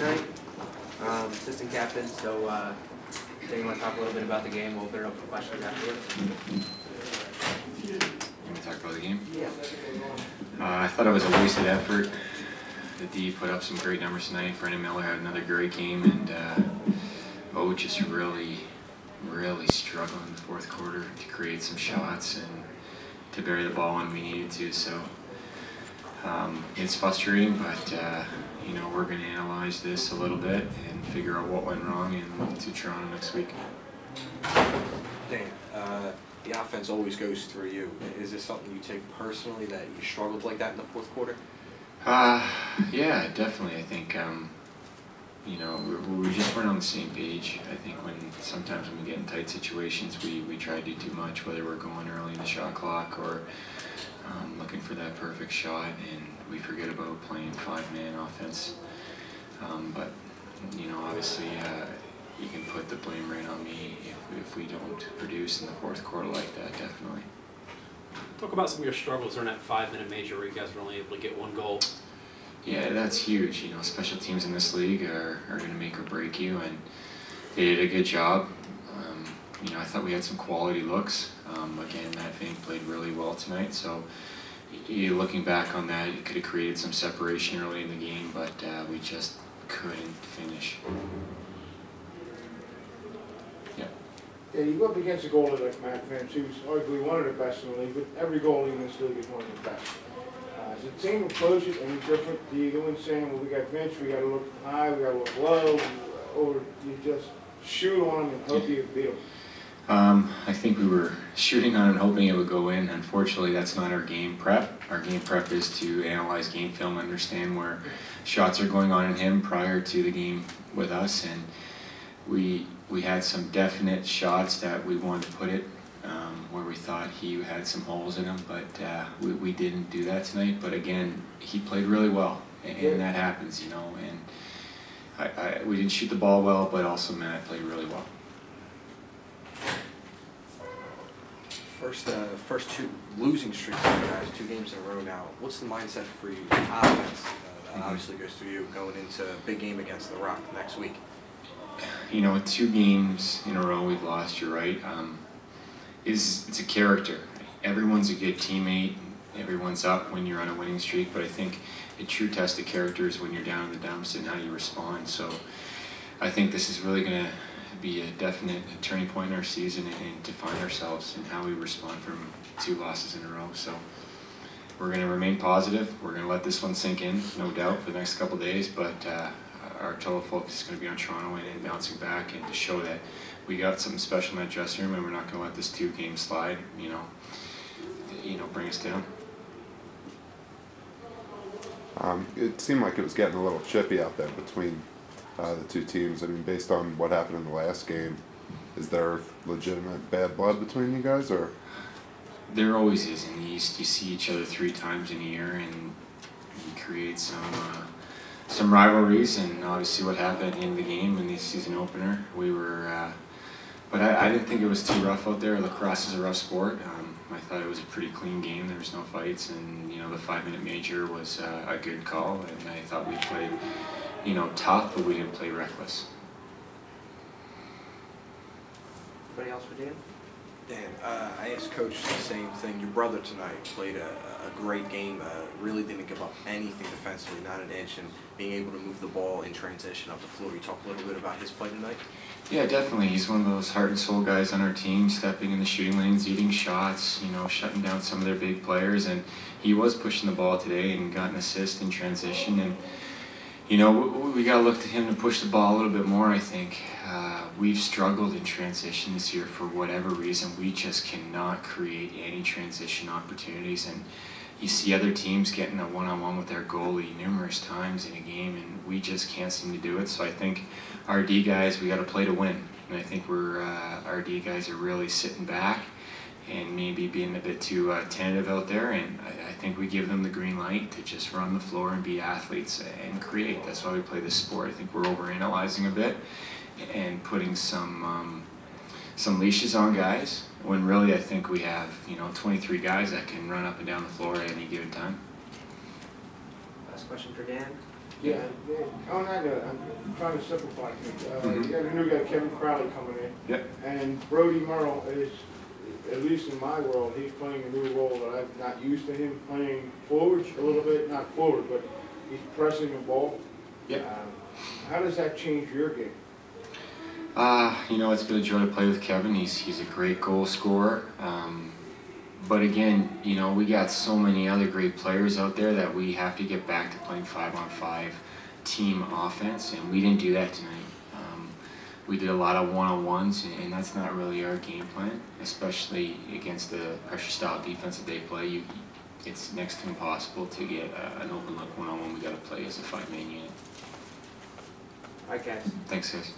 tonight, assistant captain, so you want to talk a little bit about the game. We'll open it up for questions afterwards. You want to talk about the game? Yeah. I thought it was a wasted effort. The D put up some great numbers tonight. Brendan Miller had another great game, and O just really struggled in the fourth quarter to create some shots and to bury the ball when we needed to. So it's frustrating, but you know, we're going to analyze this a little bit and figure out what went wrong and look to Toronto next week. Dan, the offense always goes through you. Is this something you take personally, that you struggled like that in the fourth quarter? Yeah, definitely. I think you know, we just weren't on the same page. I think sometimes when we get in tight situations, we try to do too much, whether we're going early in the shot clock or looking for that perfect shot, and we forget about playing five-man offense. But you know, obviously, you can put the blame right on me if we don't produce in the fourth quarter like that. Definitely. Talk about some of your struggles during that 5-minute major where you guys were only able to get one goal. Yeah, that's huge. You know, special teams in this league are going to make or break you, and they did a good job. You know, I thought we had some quality looks. Again, Matt Fink played really well tonight, so looking back on that, you could have created some separation early in the game, but we just couldn't finish. Yeah. Yeah, you go up against a goalie like Matt Fink, who's arguably one of the best in the league, but every goalie in this league is one of the best. Is the team approach it any different? Do you go in saying, well, we got Vince, we got to look high, we got to look low, or do you just shoot on them and hope you beat them? I think we were shooting on and hoping it would go in. Unfortunately, that's not our game prep. Our game prep is to analyze game film, understand where shots are going on in him prior to the game with us, and we had some definite shots that we wanted to put it where we thought he had some holes in him, but we didn't do that tonight. But again, he played really well, and that happens, you know. And we didn't shoot the ball well, but also Matt played really well. First two losing streaks for you guys, 2 games in a row now. What's the mindset for you? The offense obviously goes through you going into a big game against the Rock next week. You know, 2 games in a row we've lost, you're right. It's a character. Everyone's a good teammate. Everyone's up when you're on a winning streak, but I think a true test of character is when you're down in the dumps and how you respond. So I think this is really going to be a definite turning point in our season and to find ourselves and how we respond from 2 losses in a row. So we're going to remain positive. We're going to let this one sink in, no doubt, for the next couple of days, but our total focus is going to be on Toronto and bouncing back, and to show that we got something special in that dressing room, and we're not going to let this 2-game slide, you know, bring us down. It seemed like it was getting a little chippy out there between the 2 teams. I mean, based on what happened in the last game, is there legitimate bad blood between you guys, or? There always is in the East. You see each other 3 times in a year, and you create some rivalries, and obviously what happened at the end of the game in the season opener, we were, but I didn't think it was too rough out there. Lacrosse is a rough sport. I thought it was a pretty clean game. There was no fights, and you know, the 5-minute major was a good call, and I thought we played, you know, tough, but we didn't play reckless. Anybody else for Dan? Dan, I asked Coach the same thing. Your brother tonight played a great game, really didn't give up anything defensively, not an inch, and being able to move the ball in transition up the floor. You talk a little bit about his play tonight? Yeah, definitely. He's one of those heart and soul guys on our team, stepping in the shooting lanes, eating shots, you know, shutting down some of their big players, and he was pushing the ball today and got an assist in transition. And you know, we got to look to him to push the ball a little bit more, I think. We've struggled in transition this year for whatever reason. We just cannot create any transition opportunities, and you see other teams getting a one-on-one with their goalie numerous times in a game, and we just can't seem to do it. So I think our D guys, we got to play to win, and I think our D guys are really sitting back and maybe being a bit too tentative out there, and I think we give them the green light to just run the floor and be athletes and create. That's why we play this sport. I think we're overanalyzing a bit and putting some leashes on guys, when really I think we have, you know, 23 guys that can run up and down the floor at any given time. Last question for Dan. Yeah, on that note, I'm trying to simplify things. Mhm. You got a new guy, Kevin Crowley, coming in. Yep. And Brody Merrill is, at least in my world, he's playing a new role that I'm not used to him playing forward a little bit, not forward, but he's pressing the ball. Yep. How does that change your game? You know, it's been a joy to play with Kevin. He's a great goal scorer. But again, you know, we got so many other great players out there that we have to get back to playing 5-on-5 team offense, and we didn't do that tonight. We did a lot of one-on-ones, and that's not really our game plan, especially against the pressure-style defense that they play. It's next to impossible to get an open look one-on-one. We got to play as a 5-man unit. All right, guys. Thanks, guys.